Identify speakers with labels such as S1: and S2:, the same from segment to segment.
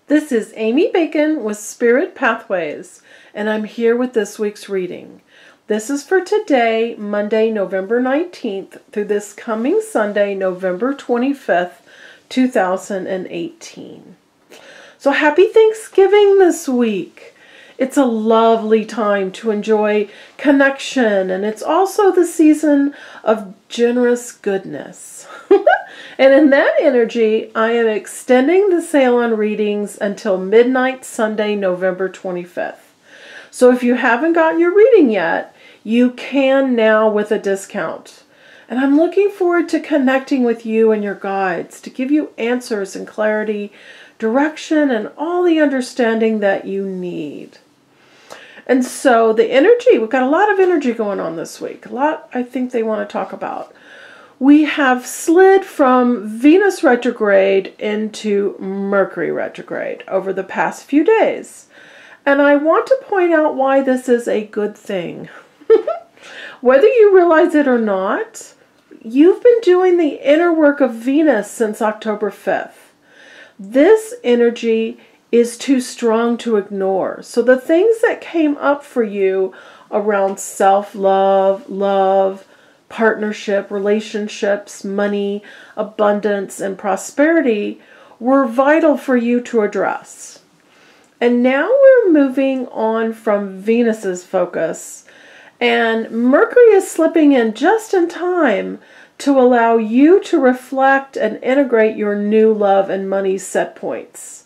S1: This is Amy Bacon with Spirit Pathways, and I'm here with this week's reading. This is for today, Monday, November 19th, through this coming Sunday, November 25th, 2018. So happy Thanksgiving this week. It's a lovely time to enjoy connection, and it's also the season of generous goodness. And in that energy, I am extending the sale on readings until midnight Sunday, November 25th. So if you haven't gotten your reading yet, you can now with a discount. And I'm looking forward to connecting with you and your guides to give you answers and clarity, direction, and all the understanding that you need. And so the energy, we've got a lot of energy going on this week. A lot I think they want to talk about. We have slid from Venus retrograde into Mercury retrograde over the past few days. And I want to point out why this is a good thing. Whether you realize it or not, you've been doing the inner work of Venus since October 5th. This energy is too strong to ignore. So the things that came up for you around self-love, love, partnership, relationships, money, abundance, and prosperity were vital for you to address. And now we're moving on from Venus's focus, and Mercury is slipping in just in time to allow you to reflect and integrate your new love and money set points.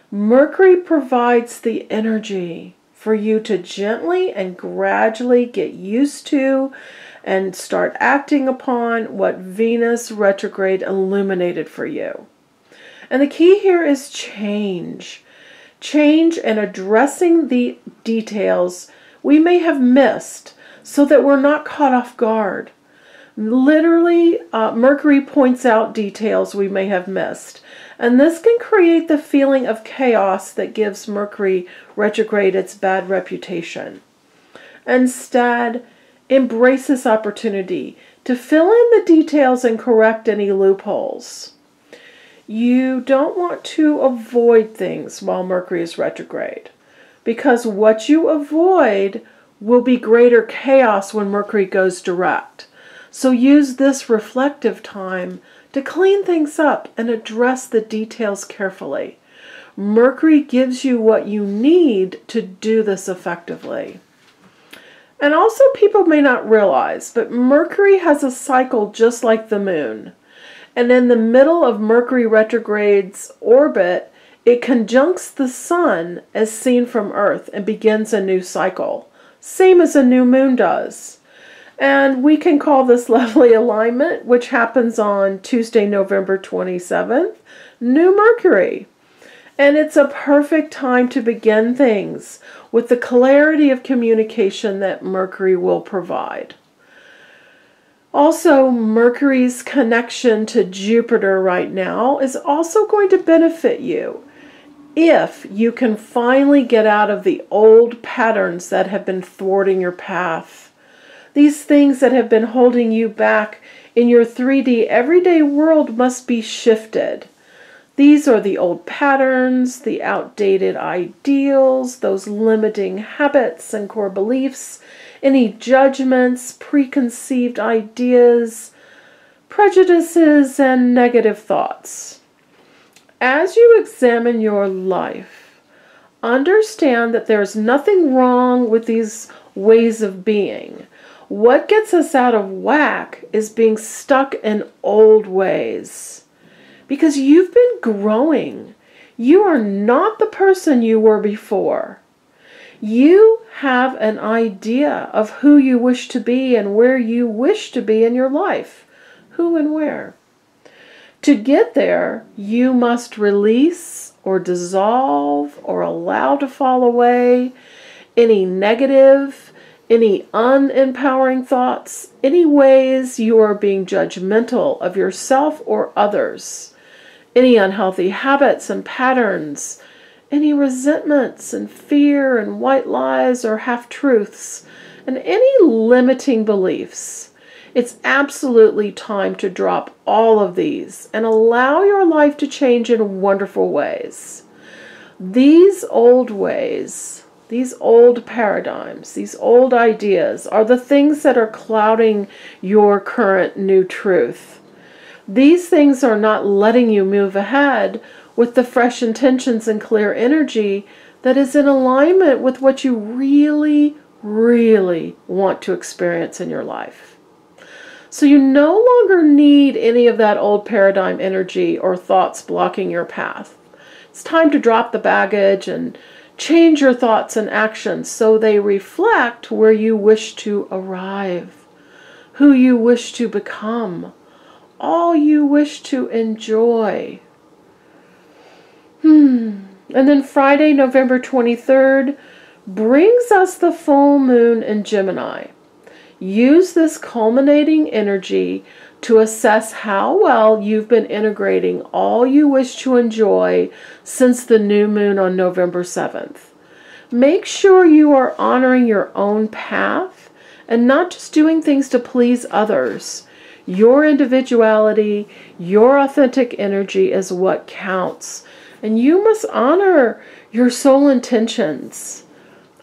S1: Mercury provides the energy for you to gently and gradually get used to and start acting upon what Venus retrograde illuminated for you. And the key here is change. Change and addressing the details we may have missed so that we're not caught off guard. Literally, Mercury points out details we may have missed. And this can create the feeling of chaos that gives Mercury retrograde its bad reputation. Instead, embrace this opportunity to fill in the details and correct any loopholes. You don't want to avoid things while Mercury is retrograde, because what you avoid will be greater chaos when Mercury goes direct. So use this reflective time to clean things up and address the details carefully. Mercury gives you what you need to do this effectively. And also, people may not realize, but Mercury has a cycle just like the moon. And in the middle of Mercury retrograde's orbit, it conjuncts the sun as seen from Earth and begins a new cycle, same as a new moon does. And we can call this lovely alignment, which happens on Tuesday, November 27th, New Mercury. And it's a perfect time to begin things with the clarity of communication that Mercury will provide. Also, Mercury's connection to Jupiter right now is also going to benefit you if you can finally get out of the old patterns that have been thwarting your path. These things that have been holding you back in your 3D everyday world must be shifted. These are the old patterns, the outdated ideals, those limiting habits and core beliefs, any judgments, preconceived ideas, prejudices, and negative thoughts. As you examine your life, understand that there's nothing wrong with these ways of being. What gets us out of whack is being stuck in old ways. Because you've been growing. You are not the person you were before. You have an idea of who you wish to be and where you wish to be in your life. Who and where. To get there, you must release or dissolve or allow to fall away any negative, any unempowering thoughts, any ways you are being judgmental of yourself or others, any unhealthy habits and patterns, any resentments and fear and white lies or half-truths, and any limiting beliefs. It's absolutely time to drop all of these and allow your life to change in wonderful ways. These old ways, these old paradigms, these old ideas are the things that are clouding your current new truth. These things are not letting you move ahead with the fresh intentions and clear energy that is in alignment with what you really, really want to experience in your life. So you no longer need any of that old paradigm energy or thoughts blocking your path. It's time to drop the baggage and change your thoughts and actions so they reflect where you wish to arrive, who you wish to become, all you wish to enjoy. And then Friday, November 23rd, brings us the full moon in Gemini. Use this culminating energy to assess how well you've been integrating all you wish to enjoy since the new moon on November 7th. Make sure you are honoring your own path and not just doing things to please others. Your individuality, your authentic energy is what counts. And you must honor your soul intentions.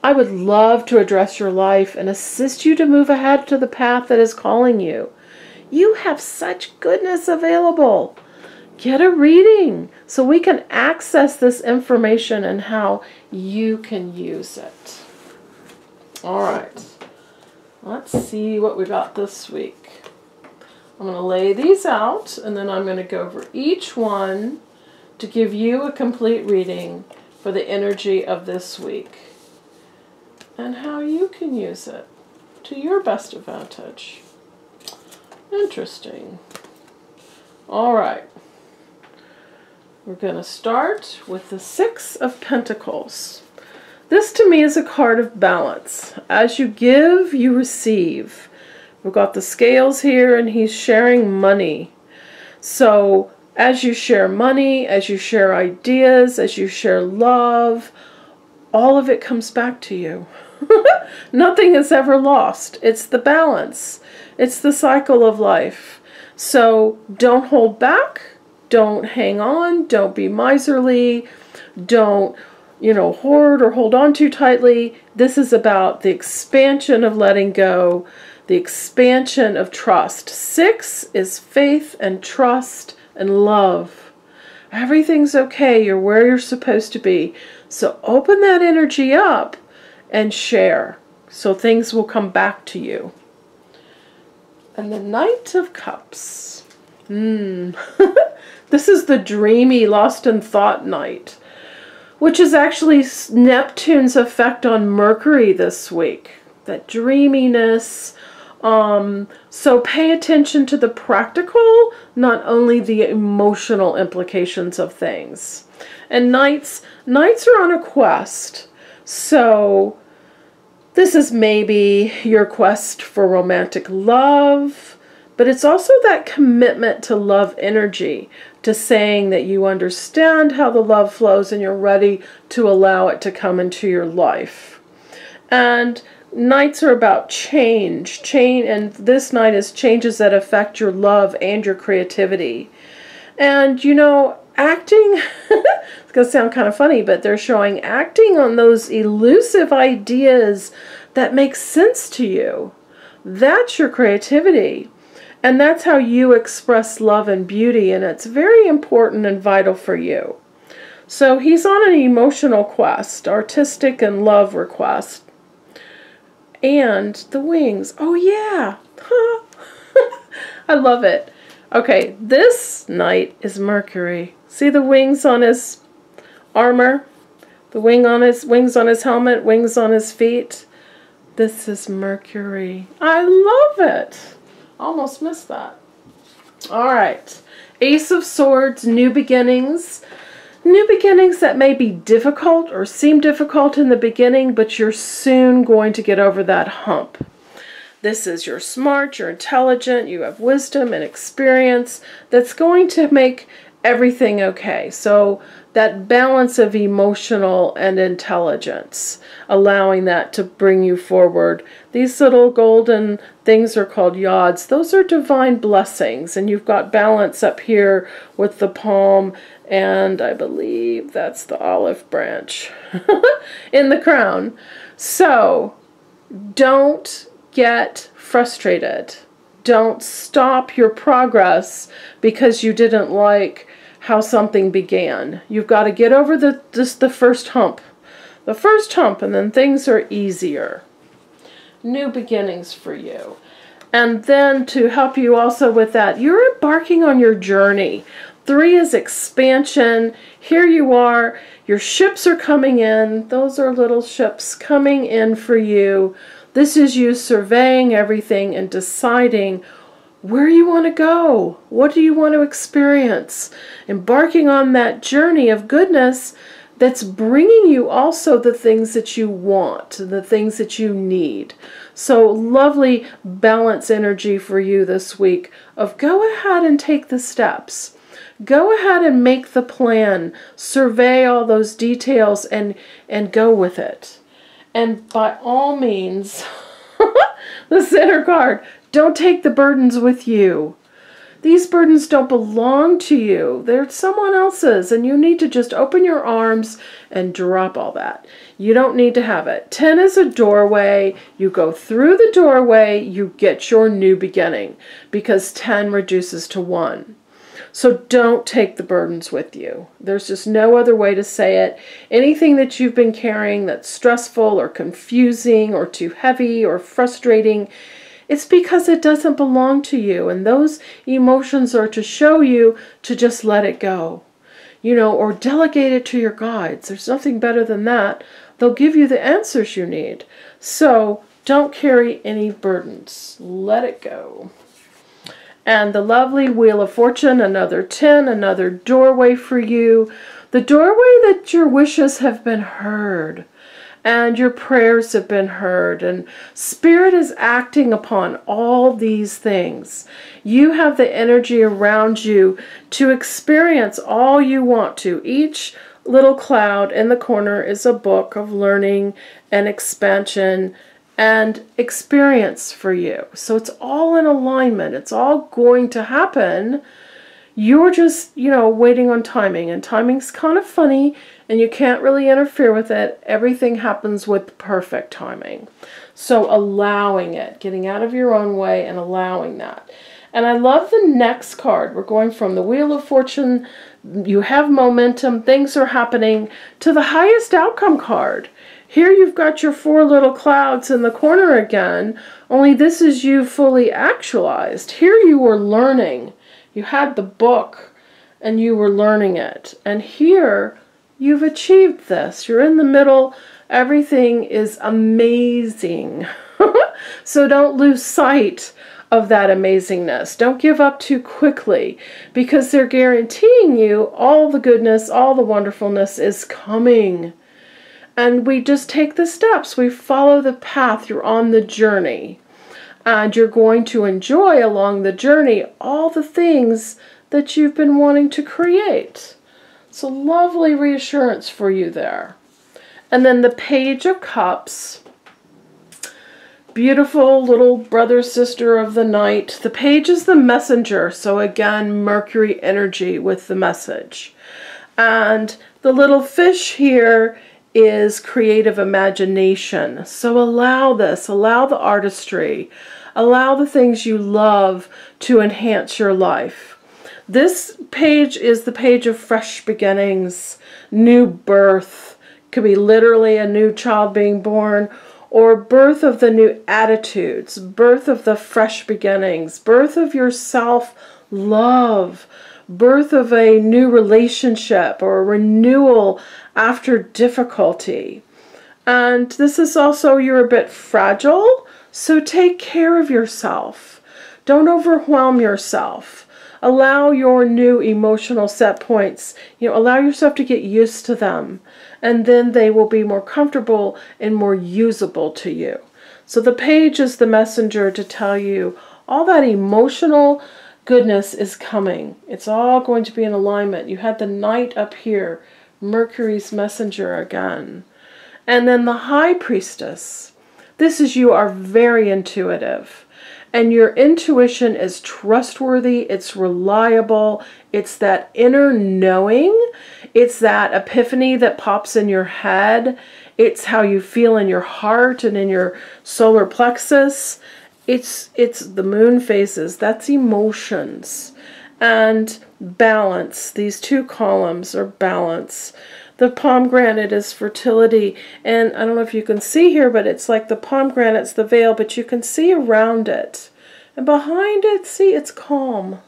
S1: I would love to address your life and assist you to move ahead to the path that is calling you. You have such goodness available. Get a reading so we can access this information and how you can use it. All right. Let's see what we got this week. I'm going to lay these out, and then I'm going to go over each one to give you a complete reading for the energy of this week and how you can use it to your best advantage. Interesting. All right. We're going to start with the Six of Pentacles. This to me is a card of balance. As you give, you receive. We've got the scales here, and he's sharing money. So as you share money, as you share ideas, as you share love, all of it comes back to you. Nothing is ever lost. It's the balance. It's the cycle of life. So don't hold back. Don't hang on. Don't be miserly. Don't, hoard or hold on too tightly. This is about the expansion of letting go, the expansion of trust. 6 is faith and trust and love. Everything's okay. You're where you're supposed to be. So open that energy up and share, so things will come back to you. And the Knight of Cups. This is the dreamy, lost in thought night, which is actually Neptune's effect on Mercury this week. That dreaminess. So pay attention to the practical, not only the emotional implications of things. And knights are on a quest. So this is maybe your quest for romantic love, but it's also that commitment to love energy, to saying that you understand how the love flows and you're ready to allow it to come into your life. And nights are about change, and this night is changes that affect your love and your creativity. And acting, it's going to sound kind of funny, but they're showing acting on those elusive ideas that make sense to you. That's your creativity. And that's how you express love and beauty, and it's very important and vital for you. So he's on an emotional quest, artistic and love request. And the wings. Oh yeah. I love it. Okay, this knight is Mercury. See the wings on his armor? The wings on his helmet, wings on his feet. This is Mercury. I love it. Almost missed that. All right. Ace of Swords, new beginnings. New beginnings that may be difficult or seem difficult in the beginning, but you're soon going to get over that hump. This is you're smart, you're intelligent, you have wisdom and experience that's going to make everything okay. So that balance of emotional and intelligence, allowing that to bring you forward. These little golden things are called yods. Those are divine blessings, and you've got balance up here with the palm And I believe that's the olive branch in the crown. So don't get frustrated. Don't stop your progress because you didn't like how something began. You've got to get over the first hump. The first hump, and then things are easier. New beginnings for you. And then to help you also with that, you're embarking on your journey. 3 is expansion. Here you are. Your ships are coming in. Those are little ships coming in for you. This is you surveying everything and deciding where you want to go. What do you want to experience? Embarking on that journey of goodness that's bringing you also the things that you want, the things that you need. So lovely balance energy for you this week of go ahead and take the steps. Go ahead and make the plan. Survey all those details and go with it. And by all means, the center card, don't take the burdens with you. These burdens don't belong to you. They're someone else's, and you need to just open your arms and drop all that. You don't need to have it. 10 is a doorway. You go through the doorway, you get your new beginning, because 10 reduces to 1. So don't take the burdens with you. There's just no other way to say it. Anything that you've been carrying that's stressful or confusing or too heavy or frustrating, it's because it doesn't belong to you. And those emotions are to show you to just let it go. You know, or delegate it to your guides. There's nothing better than that. They'll give you the answers you need. So don't carry any burdens. Let it go. And the lovely Wheel of Fortune, another 10, another doorway for you. The doorway that your wishes have been heard and your prayers have been heard, and Spirit is acting upon all these things. You have the energy around you to experience all you want to. Each little cloud in the corner is a book of learning and expansion and experience for you. So it's all in alignment. It's all going to happen. You're just, waiting on timing. And timing's kind of funny, and you can't really interfere with it. Everything happens with perfect timing. So allowing it, getting out of your own way and allowing that. And I love the next card. We're going from the Wheel of Fortune, you have momentum, things are happening, to the highest outcome card. Here you've got your 4 little clouds in the corner again, only this is you fully actualized. Here you were learning. You had the book and you were learning it. And here you've achieved this. You're in the middle. Everything is amazing. So don't lose sight of that amazingness. Don't give up too quickly, because they're guaranteeing you all the goodness, all the wonderfulness is coming. And we just take the steps. We follow the path. You're on the journey. And you're going to enjoy along the journey all the things that you've been wanting to create. It's a lovely reassurance for you there. And then the Page of Cups. Beautiful little brother, sister of the night. The page is the messenger. So again, Mercury energy with the message. And the little fish here is creative imagination. So allow this, allow the artistry, allow the things you love to enhance your life. This page is the page of fresh beginnings, new birth. Could be literally a new child being born, or birth of the new attitudes, birth of the fresh beginnings, birth of your self-love, birth of a new relationship or a renewal after difficulty. And this is also, you're a bit fragile, so take care of yourself. Don't overwhelm yourself. Allow your new emotional set points, allow yourself to get used to them, and then they will be more comfortable and more usable to you. So the page is the messenger to tell you all that emotional goodness is coming. It's all going to be in alignment. You had the Knight up here, Mercury's messenger again. And then the High Priestess. This is, you are very intuitive. And your intuition is trustworthy, it's reliable, it's that inner knowing, it's that epiphany that pops in your head, it's how you feel in your heart and in your solar plexus. It's the moon phases, that's emotions. And balance, these two columns are balance. The pomegranate is fertility, and I don't know if you can see here, but it's like the pomegranate's the veil, but you can see around it. And behind it, see, it's calm.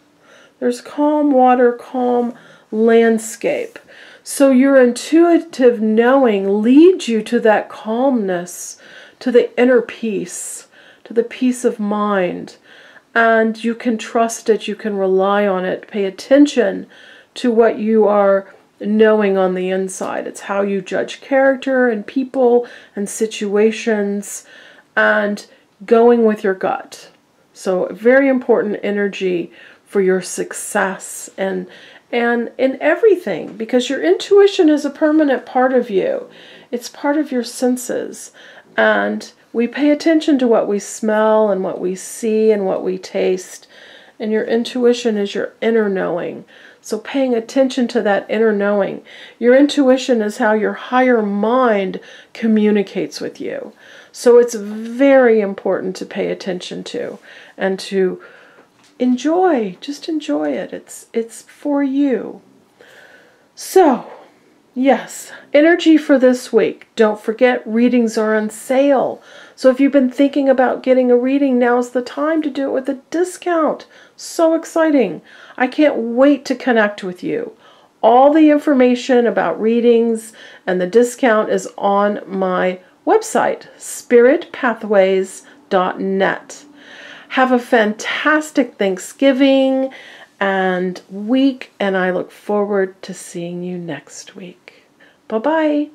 S1: There's calm water, calm landscape. So your intuitive knowing leads you to that calmness, to the inner peace, to the peace of mind. And you can trust it, you can rely on it, pay attention to what you are knowing on the inside. It's how you judge character and people and situations, and going with your gut. So very important energy for your success and in everything, because your intuition is a permanent part of you. It's part of your senses, and we pay attention to what we smell and what we see and what we taste, and your intuition is your inner knowing. So paying attention to that inner knowing. Your intuition is how your higher mind communicates with you. So it's very important to pay attention to and to enjoy. Just enjoy it. It's for you. So, yes, energy for this week. Don't forget, readings are on sale. So if you've been thinking about getting a reading, now's the time to do it with a discount. So exciting. I can't wait to connect with you. All the information about readings and the discount is on my website, spiritpathways.net. Have a fantastic Thanksgiving and week, and I look forward to seeing you next week. Bye-bye.